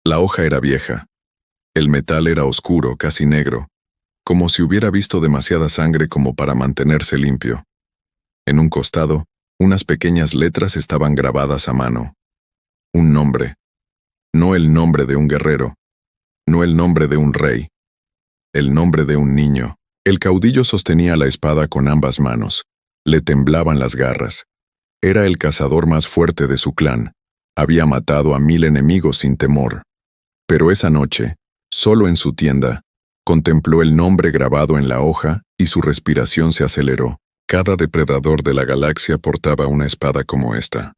La hoja era vieja. El metal era oscuro, casi negro, como si hubiera visto demasiada sangre como para mantenerse limpio. En un costado, unas pequeñas letras estaban grabadas a mano. Un nombre. No el nombre de un guerrero, no el nombre de un rey. El nombre de un niño. El caudillo sostenía la espada con ambas manos. Le temblaban las garras. Era el cazador más fuerte de su clan. Había matado a 1000 enemigos sin temor. Pero esa noche, solo en su tienda, contempló el nombre grabado en la hoja y su respiración se aceleró. Cada depredador de la galaxia portaba una espada como esta.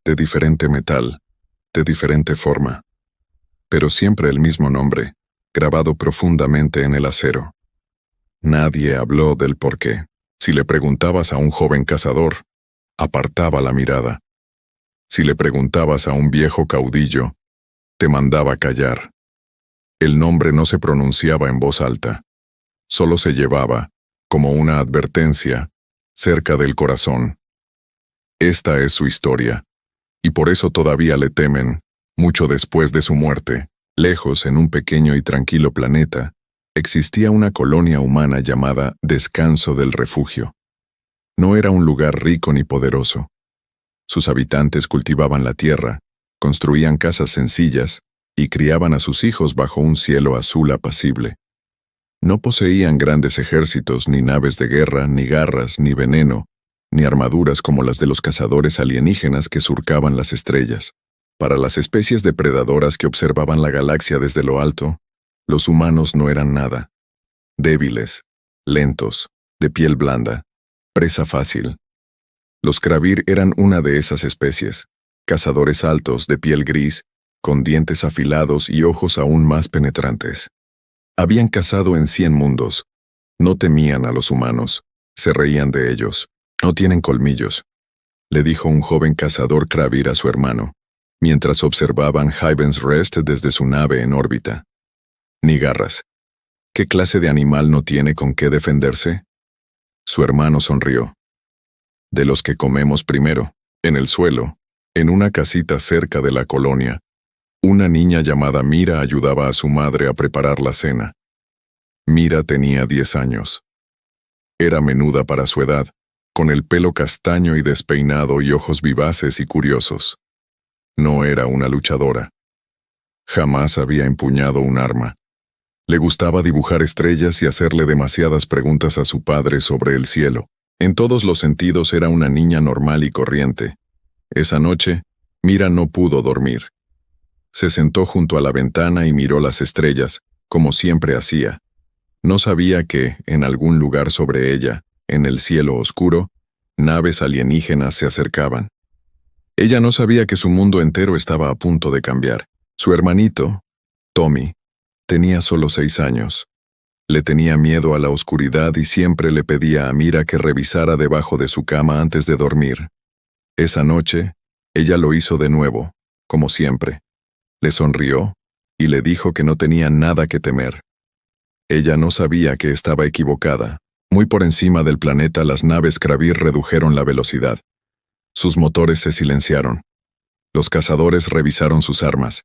De diferente metal, de diferente forma. Pero siempre el mismo nombre, grabado profundamente en el acero. Nadie habló del porqué. Si le preguntabas a un joven cazador, apartaba la mirada. Si le preguntabas a un viejo caudillo, te mandaba callar. El nombre no se pronunciaba en voz alta. Solo se llevaba, como una advertencia, cerca del corazón. Esta es su historia, y por eso todavía le temen, mucho después de su muerte. Lejos, en un pequeño y tranquilo planeta, existía una colonia humana llamada Descanso del Refugio. No era un lugar rico ni poderoso. Sus habitantes cultivaban la tierra, construían casas sencillas y criaban a sus hijos bajo un cielo azul apacible. No poseían grandes ejércitos, ni naves de guerra, ni garras, ni veneno, ni armaduras como las de los cazadores alienígenas que surcaban las estrellas. Para las especies depredadoras que observaban la galaxia desde lo alto, los humanos no eran nada. Débiles, lentos, de piel blanda, presa fácil. Los Kravir eran una de esas especies, cazadores altos, de piel gris, con dientes afilados y ojos aún más penetrantes. Habían cazado en 100 mundos. No temían a los humanos, se reían de ellos. No tienen colmillos, le dijo un joven cazador Kravir a su hermano, mientras observaban Heaven's Rest desde su nave en órbita. Ni garras. ¿Qué clase de animal no tiene con qué defenderse? Su hermano sonrió. De los que comemos primero, en el suelo, en una casita cerca de la colonia, una niña llamada Mira ayudaba a su madre a preparar la cena. Mira tenía 10 años. Era menuda para su edad, con el pelo castaño y despeinado y ojos vivaces y curiosos. No era una luchadora. Jamás había empuñado un arma. Le gustaba dibujar estrellas y hacerle demasiadas preguntas a su padre sobre el cielo. En todos los sentidos era una niña normal y corriente. Esa noche, Mira no pudo dormir. Se sentó junto a la ventana y miró las estrellas, como siempre hacía. No sabía que, en algún lugar sobre ella, en el cielo oscuro, naves alienígenas se acercaban. Ella no sabía que su mundo entero estaba a punto de cambiar. Su hermanito, Tommy, tenía solo 6 años. Le tenía miedo a la oscuridad y siempre le pedía a Mira que revisara debajo de su cama antes de dormir. Esa noche, ella lo hizo de nuevo, como siempre. Le sonrió y le dijo que no tenía nada que temer. Ella no sabía que estaba equivocada. Muy por encima del planeta las naves Kravir redujeron la velocidad. Sus motores se silenciaron. Los cazadores revisaron sus armas.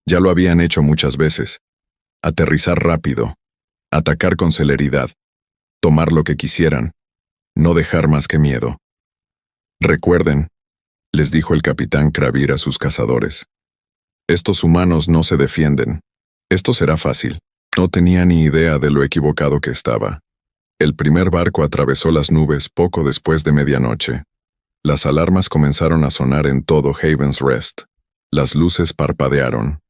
Ya lo habían hecho muchas veces. Aterrizar rápido. Atacar con celeridad. Tomar lo que quisieran. No dejar más que miedo. Recuerden, les dijo el capitán Kravir a sus cazadores. Estos humanos no se defienden. Esto será fácil. No tenía ni idea de lo equivocado que estaba. El primer barco atravesó las nubes poco después de medianoche. Las alarmas comenzaron a sonar en todo Heaven's Rest. Las luces parpadearon.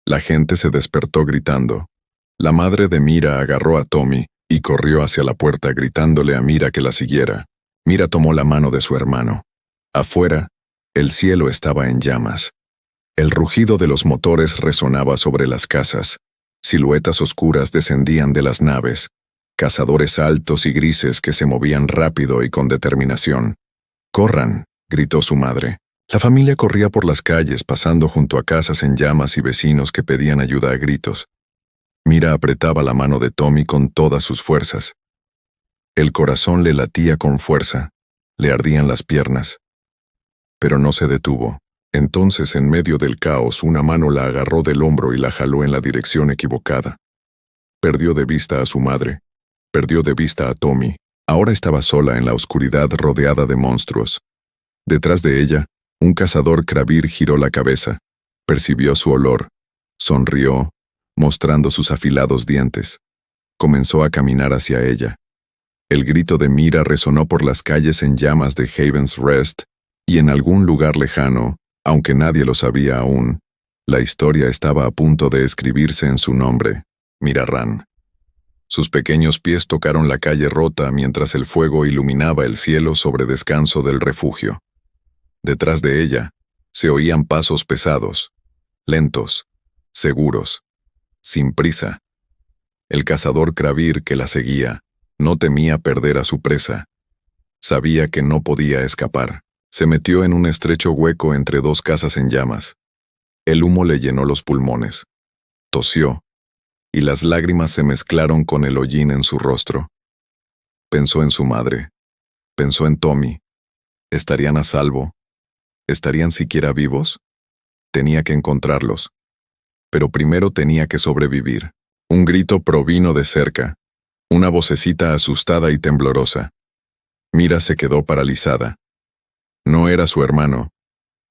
La gente se despertó gritando. La madre de Mira agarró a Tommy y corrió hacia la puerta gritándole a Mira que la siguiera. Mira tomó la mano de su hermano. Afuera, el cielo estaba en llamas. El rugido de los motores resonaba sobre las casas. Siluetas oscuras descendían de las naves. Cazadores altos y grises que se movían rápido y con determinación. «¡Corran!», gritó su madre. La familia corría por las calles, pasando junto a casas en llamas y vecinos que pedían ayuda a gritos. Mira apretaba la mano de Tommy con todas sus fuerzas. El corazón le latía con fuerza, le ardían las piernas. Pero no se detuvo. Entonces, en medio del caos, una mano la agarró del hombro y la jaló en la dirección equivocada. Perdió de vista a su madre. Perdió de vista a Tommy. Ahora estaba sola en la oscuridad rodeada de monstruos. Detrás de ella, un cazador Kravir giró la cabeza. Percibió su olor. Sonrió, mostrando sus afilados dientes. Comenzó a caminar hacia ella. El grito de Mira resonó por las calles en llamas de Haven's Rest, y en algún lugar lejano, aunque nadie lo sabía aún, la historia estaba a punto de escribirse en su nombre, Miraran. Sus pequeños pies tocaron la calle rota mientras el fuego iluminaba el cielo sobre descanso del refugio. Detrás de ella, se oían pasos pesados, lentos, seguros, sin prisa. El cazador Kravir que la seguía no temía perder a su presa. Sabía que no podía escapar. Se metió en un estrecho hueco entre dos casas en llamas. El humo le llenó los pulmones. Tosió, y las lágrimas se mezclaron con el hollín en su rostro. Pensó en su madre. Pensó en Tommy. ¿Estarían a salvo? ¿Estarían siquiera vivos? Tenía que encontrarlos. Pero primero tenía que sobrevivir. Un grito provino de cerca. Una vocecita asustada y temblorosa. Mira se quedó paralizada. No era su hermano.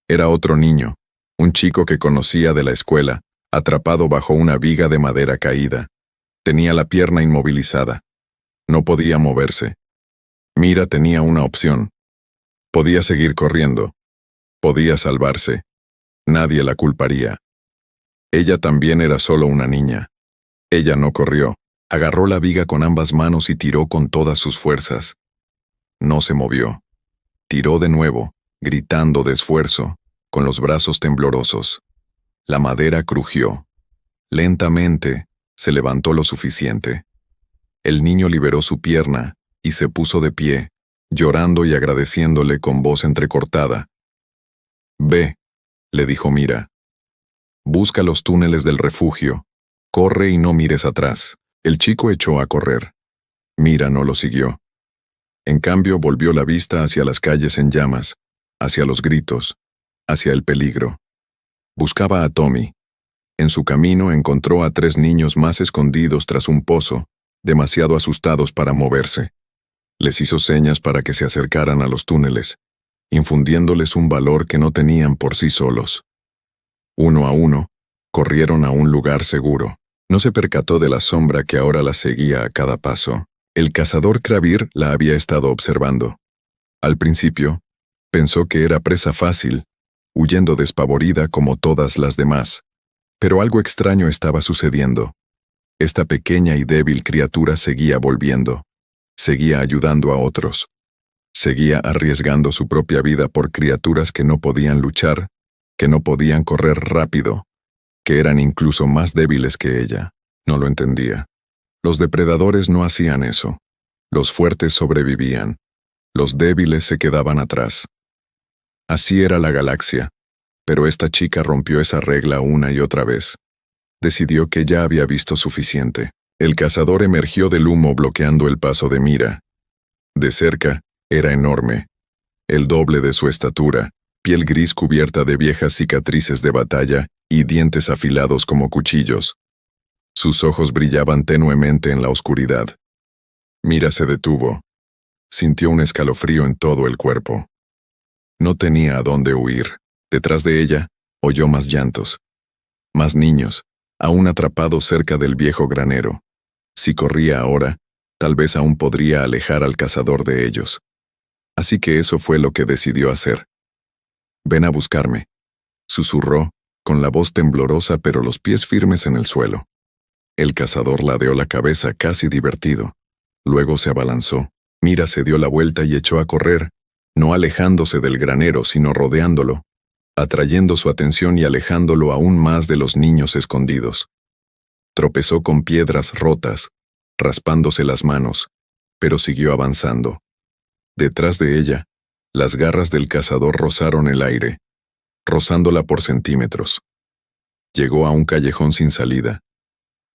Era otro niño, un chico que conocía de la escuela, atrapado bajo una viga de madera caída. Tenía la pierna inmovilizada. No podía moverse. Mira tenía una opción. Podía seguir corriendo. Podía salvarse. Nadie la culparía. Ella también era solo una niña. Ella no corrió. Agarró la viga con ambas manos y tiró con todas sus fuerzas. No se movió. Tiró de nuevo, gritando de esfuerzo, con los brazos temblorosos. La madera crujió. Lentamente, se levantó lo suficiente. El niño liberó su pierna y se puso de pie, llorando y agradeciéndole con voz entrecortada. «Ve», le dijo Mira. «Busca los túneles del refugio. Corre y no mires atrás». El chico echó a correr. Mira no lo siguió. En cambio, volvió la vista hacia las calles en llamas, hacia los gritos, hacia el peligro. Buscaba a Tommy. En su camino encontró a 3 niños más escondidos tras un pozo, demasiado asustados para moverse. Les hizo señas para que se acercaran a los túneles, infundiéndoles un valor que no tenían por sí solos. Uno a uno, corrieron a un lugar seguro. No se percató de la sombra que ahora la seguía a cada paso. El cazador Kravir la había estado observando. Al principio, pensó que era presa fácil, huyendo despavorida como todas las demás. Pero algo extraño estaba sucediendo. Esta pequeña y débil criatura seguía volviendo. Seguía ayudando a otros. Seguía arriesgando su propia vida por criaturas que no podían luchar, que no podían correr rápido, que eran incluso más débiles que ella. No lo entendía. Los depredadores no hacían eso. Los fuertes sobrevivían. Los débiles se quedaban atrás. Así era la galaxia. Pero esta chica rompió esa regla una y otra vez. Decidió que ya había visto suficiente. El cazador emergió del humo bloqueando el paso de Mira. De cerca, era enorme. El doble de su estatura, piel gris cubierta de viejas cicatrices de batalla y dientes afilados como cuchillos. Sus ojos brillaban tenuemente en la oscuridad. Mira se detuvo. Sintió un escalofrío en todo el cuerpo. No tenía a dónde huir. Detrás de ella, oyó más llantos. Más niños, aún atrapados cerca del viejo granero. Si corría ahora, tal vez aún podría alejar al cazador de ellos. Así que eso fue lo que decidió hacer. «Ven a buscarme», susurró, con la voz temblorosa pero los pies firmes en el suelo. El cazador ladeó la cabeza casi divertido. Luego se abalanzó. Mira se dio la vuelta y echó a correr, no alejándose del granero sino rodeándolo, atrayendo su atención y alejándolo aún más de los niños escondidos. Tropezó con piedras rotas, raspándose las manos, pero siguió avanzando. Detrás de ella, las garras del cazador rozaron el aire, rozándola por centímetros. Llegó a un callejón sin salida,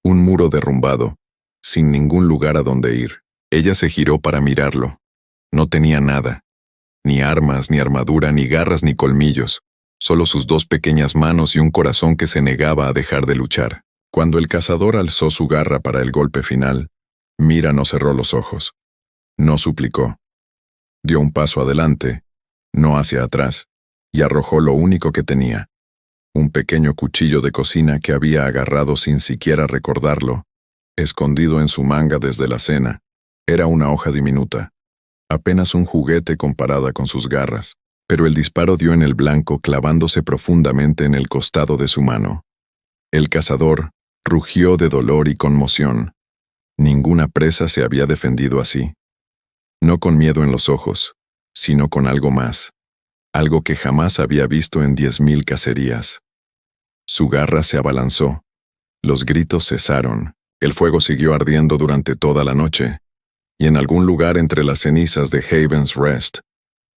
un muro derrumbado, sin ningún lugar a donde ir. Ella se giró para mirarlo. No tenía nada, ni armas, ni armadura, ni garras, ni colmillos. solo sus dos pequeñas manos y un corazón que se negaba a dejar de luchar. Cuando el cazador alzó su garra para el golpe final, Mira no cerró los ojos. No suplicó. Dio un paso adelante, no hacia atrás, y arrojó lo único que tenía. Un pequeño cuchillo de cocina que había agarrado sin siquiera recordarlo, escondido en su manga desde la cena. Era una hoja diminuta, apenas un juguete comparada con sus garras, pero el disparo dio en el blanco clavándose profundamente en el costado de su mano. El cazador rugió de dolor y conmoción. Ninguna presa se había defendido así. No con miedo en los ojos, sino con algo más. Algo que jamás había visto en 10.000 cacerías. Su garra se abalanzó. Los gritos cesaron. El fuego siguió ardiendo durante toda la noche. Y en algún lugar entre las cenizas de Haven's Rest,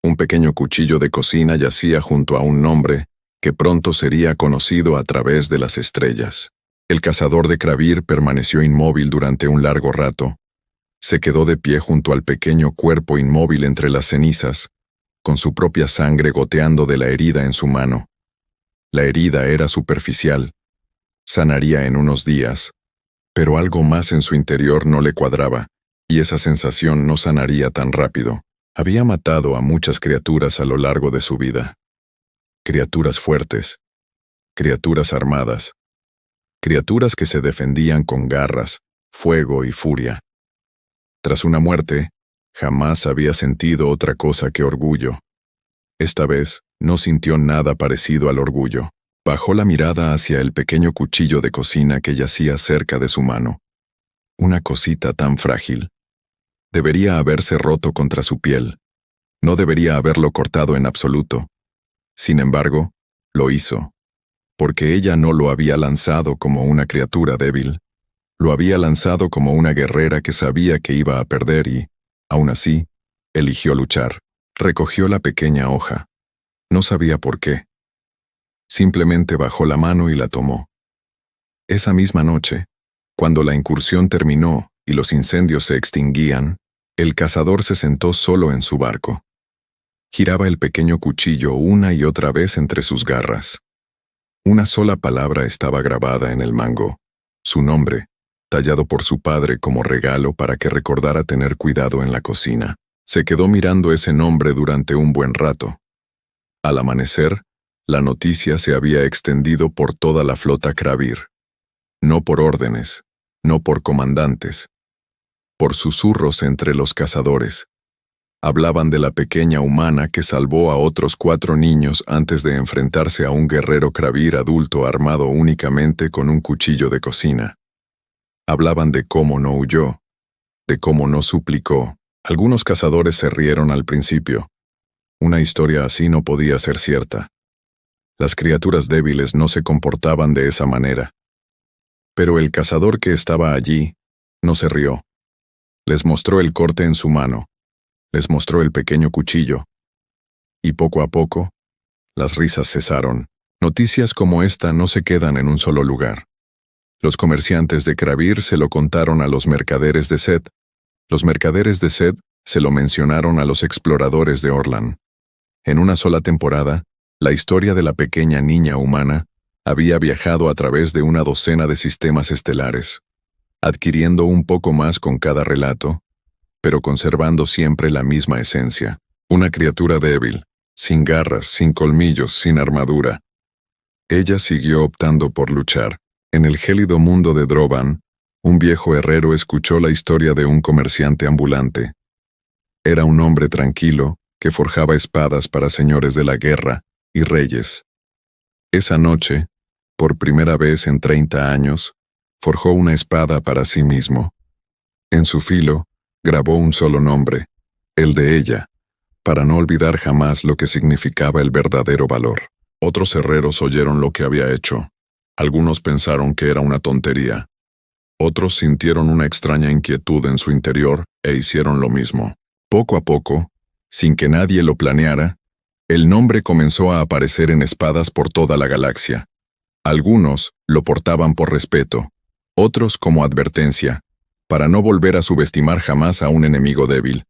un pequeño cuchillo de cocina yacía junto a un nombre que pronto sería conocido a través de las estrellas. El cazador de Kravir permaneció inmóvil durante un largo rato. Se quedó de pie junto al pequeño cuerpo inmóvil entre las cenizas, con su propia sangre goteando de la herida en su mano. La herida era superficial. Sanaría en unos días, pero algo más en su interior no le cuadraba, y esa sensación no sanaría tan rápido. Había matado a muchas criaturas a lo largo de su vida. Criaturas fuertes, criaturas armadas, criaturas que se defendían con garras, fuego y furia. Tras una muerte, jamás había sentido otra cosa que orgullo. Esta vez, no sintió nada parecido al orgullo. Bajó la mirada hacia el pequeño cuchillo de cocina que yacía cerca de su mano. Una cosita tan frágil. Debería haberse roto contra su piel. No debería haberlo cortado en absoluto. Sin embargo, lo hizo. Porque ella no lo había lanzado como una criatura débil. Lo había lanzado como una guerrera que sabía que iba a perder y, aún así, eligió luchar. Recogió la pequeña hoja. No sabía por qué. Simplemente bajó la mano y la tomó. Esa misma noche, cuando la incursión terminó y los incendios se extinguían, el cazador se sentó solo en su barco. Giraba el pequeño cuchillo una y otra vez entre sus garras. Una sola palabra estaba grabada en el mango, su nombre, tallado por su padre como regalo para que recordara tener cuidado en la cocina. Se quedó mirando ese nombre durante un buen rato. Al amanecer, la noticia se había extendido por toda la flota Kravir. No por órdenes, no por comandantes, por susurros entre los cazadores. Hablaban de la pequeña humana que salvó a otros 4 niños antes de enfrentarse a un guerrero Kravir adulto armado únicamente con un cuchillo de cocina. Hablaban de cómo no huyó, de cómo no suplicó. Algunos cazadores se rieron al principio. Una historia así no podía ser cierta. Las criaturas débiles no se comportaban de esa manera. Pero el cazador que estaba allí no se rió. Les mostró el corte en su mano. Les mostró el pequeño cuchillo. Y poco a poco, las risas cesaron. Noticias como esta no se quedan en un solo lugar. Los comerciantes de Kravir se lo contaron a los mercaderes de Sed. Los mercaderes de Sed se lo mencionaron a los exploradores de Orlan. En una sola temporada, la historia de la pequeña niña humana había viajado a través de una docena de sistemas estelares, adquiriendo un poco más con cada relato, pero conservando siempre la misma esencia. Una criatura débil, sin garras, sin colmillos, sin armadura. Ella siguió optando por luchar. En el gélido mundo de Droban, un viejo herrero escuchó la historia de un comerciante ambulante. Era un hombre tranquilo que forjaba espadas para señores de la guerra y reyes. Esa noche, por primera vez en 30 años, forjó una espada para sí mismo. En su filo, grabó un solo nombre, el de ella, para no olvidar jamás lo que significaba el verdadero valor. Otros herreros oyeron lo que había hecho. Algunos pensaron que era una tontería. Otros sintieron una extraña inquietud en su interior e hicieron lo mismo. Poco a poco, sin que nadie lo planeara, el nombre comenzó a aparecer en espadas por toda la galaxia. Algunos lo portaban por respeto, otros como advertencia, para no volver a subestimar jamás a un enemigo débil.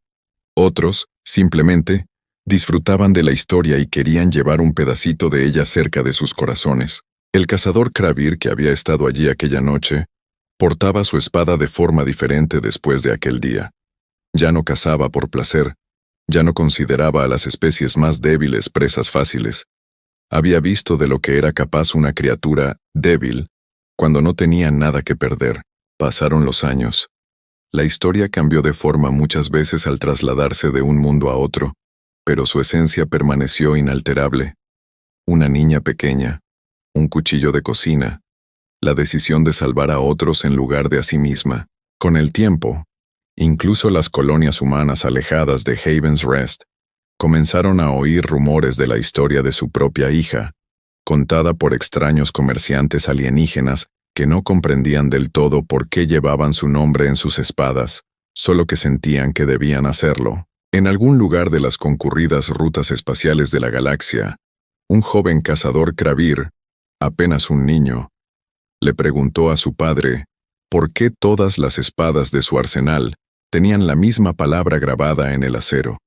Otros, simplemente, Disfrutaban de la historia y querían llevar un pedacito de ella cerca de sus corazones. El cazador Kravir, que había estado allí aquella noche, portaba su espada de forma diferente después de aquel día. Ya no cazaba por placer, ya no consideraba a las especies más débiles presas fáciles. Había visto de lo que era capaz una criatura débil cuando no tenía nada que perder. Pasaron los años. La historia cambió de forma muchas veces al trasladarse de un mundo a otro, pero su esencia permaneció inalterable. Una niña pequeña, un cuchillo de cocina, la decisión de salvar a otros en lugar de a sí misma. Con el tiempo, incluso las colonias humanas alejadas de Haven's Rest comenzaron a oír rumores de la historia de su propia hija, contada por extraños comerciantes alienígenas que no comprendían del todo por qué llevaban su nombre en sus espadas, solo que sentían que debían hacerlo. En algún lugar de las concurridas rutas espaciales de la galaxia, un joven cazador Kravir, apenas un niño, le preguntó a su padre por qué todas las espadas de su arsenal tenían la misma palabra grabada en el acero.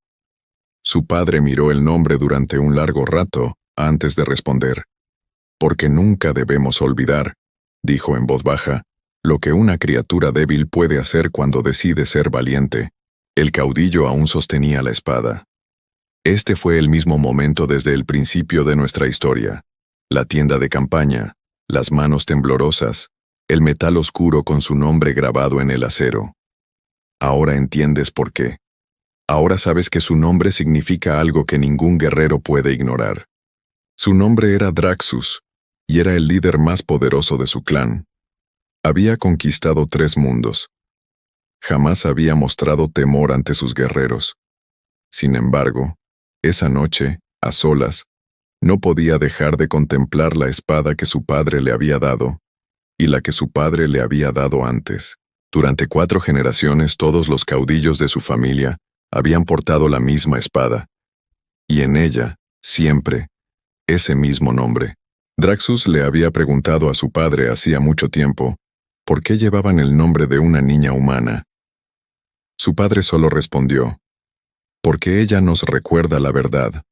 Su padre miró el nombre durante un largo rato antes de responder. Porque nunca debemos olvidar, dijo en voz baja, lo que una criatura débil puede hacer cuando decide ser valiente. El caudillo aún sostenía la espada. Este fue el mismo momento desde el principio de nuestra historia. La tienda de campaña, las manos temblorosas, el metal oscuro con su nombre grabado en el acero. Ahora entiendes por qué. Ahora sabes que su nombre significa algo que ningún guerrero puede ignorar. Su nombre era Draxus, y era el líder más poderoso de su clan. Había conquistado 3 mundos. Jamás había mostrado temor ante sus guerreros. Sin embargo, esa noche, a solas, no podía dejar de contemplar la espada que su padre le había dado, y la que su padre le había dado antes. Durante 4 generaciones todos los caudillos de su familia habían portado la misma espada, y en ella, siempre, ese mismo nombre. Draxus le había preguntado a su padre hacía mucho tiempo por qué llevaban el nombre de una niña humana. Su padre solo respondió, porque ella nos recuerda la verdad.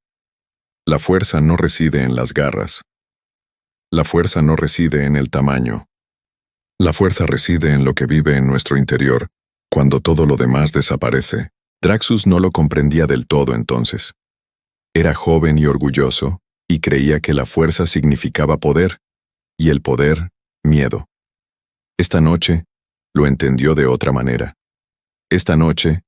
La fuerza no reside en las garras. La fuerza no reside en el tamaño. La fuerza reside en lo que vive en nuestro interior, cuando todo lo demás desaparece. Draxus no lo comprendía del todo entonces. Era joven y orgulloso, y creía que la fuerza significaba poder, y el poder, miedo. Esta noche, lo entendió de otra manera. Esta noche,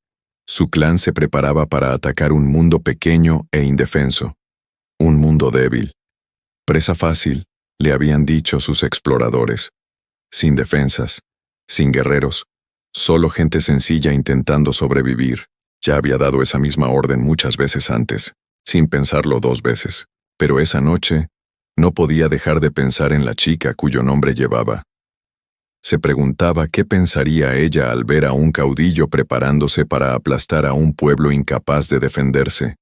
su clan se preparaba para atacar un mundo pequeño e indefenso. Un mundo débil. Presa fácil, le habían dicho sus exploradores. Sin defensas, sin guerreros, solo gente sencilla intentando sobrevivir. Ya había dado esa misma orden muchas veces antes, sin pensarlo 2 veces. Pero esa noche, no podía dejar de pensar en la chica cuyo nombre llevaba. Se preguntaba qué pensaría ella al ver a un caudillo preparándose para aplastar a un pueblo incapaz de defenderse.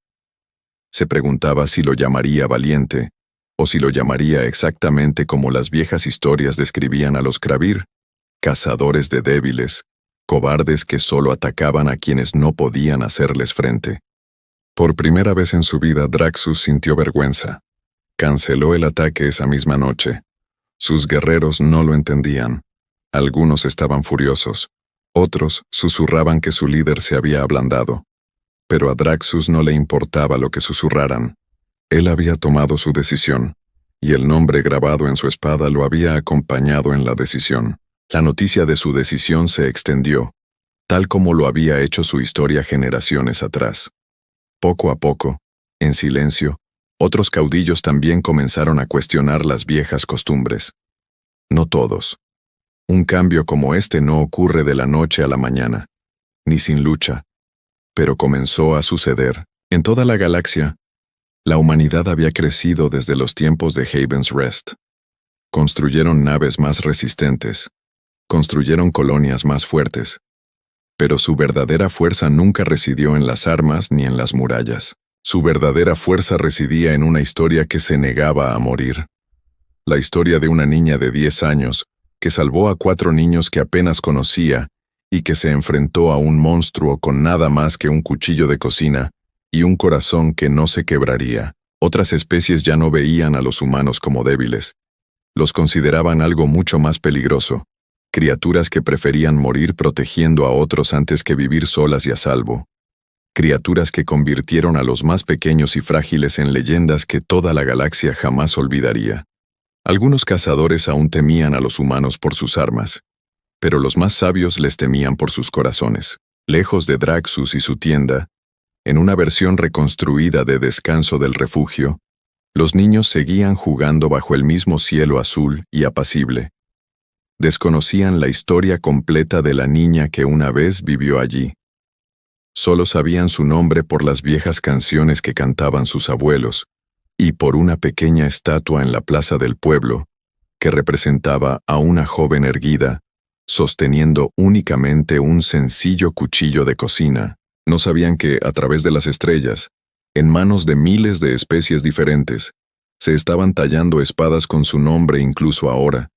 Se preguntaba si lo llamaría valiente, o si lo llamaría exactamente como las viejas historias describían a los Kravir, cazadores de débiles, cobardes que solo atacaban a quienes no podían hacerles frente. Por primera vez en su vida Draxus sintió vergüenza. Canceló el ataque esa misma noche. Sus guerreros no lo entendían. Algunos estaban furiosos. Otros susurraban que su líder se había ablandado. Pero a Draxus no le importaba lo que susurraran. Él había tomado su decisión, y el nombre grabado en su espada lo había acompañado en la decisión. La noticia de su decisión se extendió, tal como lo había hecho su historia generaciones atrás. Poco a poco, en silencio, otros caudillos también comenzaron a cuestionar las viejas costumbres. No todos. Un cambio como este no ocurre de la noche a la mañana, ni sin lucha, pero comenzó a suceder. En toda la galaxia, la humanidad había crecido desde los tiempos de Haven's Rest. Construyeron naves más resistentes, construyeron colonias más fuertes, pero su verdadera fuerza nunca residió en las armas ni en las murallas. Su verdadera fuerza residía en una historia que se negaba a morir. La historia de una niña de 10 años que salvó a 4 niños que apenas conocía y que se enfrentó a un monstruo con nada más que un cuchillo de cocina y un corazón que no se quebraría. Otras especies ya no veían a los humanos como débiles. Los consideraban algo mucho más peligroso, criaturas que preferían morir protegiendo a otros antes que vivir solas y a salvo. Criaturas que convirtieron a los más pequeños y frágiles en leyendas que toda la galaxia jamás olvidaría. Algunos cazadores aún temían a los humanos por sus armas, pero los más sabios les temían por sus corazones. Lejos de Draxus y su tienda, en una versión reconstruida de Descanso del Refugio, los niños seguían jugando bajo el mismo cielo azul y apacible. Desconocían la historia completa de la niña que una vez vivió allí. Solo sabían su nombre por las viejas canciones que cantaban sus abuelos, y por una pequeña estatua en la plaza del pueblo, que representaba a una joven erguida, sosteniendo únicamente un sencillo cuchillo de cocina. No sabían que, a través de las estrellas, en manos de miles de especies diferentes, se estaban tallando espadas con su nombre incluso ahora,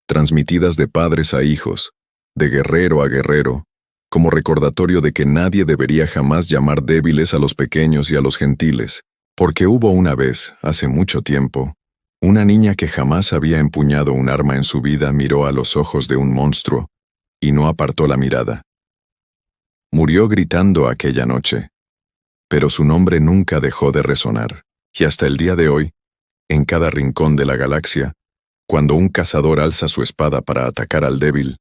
transmitidas de padres a hijos, de guerrero a guerrero, como recordatorio de que nadie debería jamás llamar débiles a los pequeños y a los gentiles, porque hubo una vez, hace mucho tiempo, una niña que jamás había empuñado un arma en su vida miró a los ojos de un monstruo y no apartó la mirada. Murió gritando aquella noche, pero su nombre nunca dejó de resonar, y hasta el día de hoy, en cada rincón de la galaxia, cuando un cazador alza su espada para atacar al débil,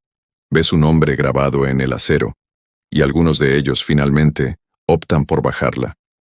ve su nombre grabado en el acero, y algunos de ellos finalmente optan por bajarla.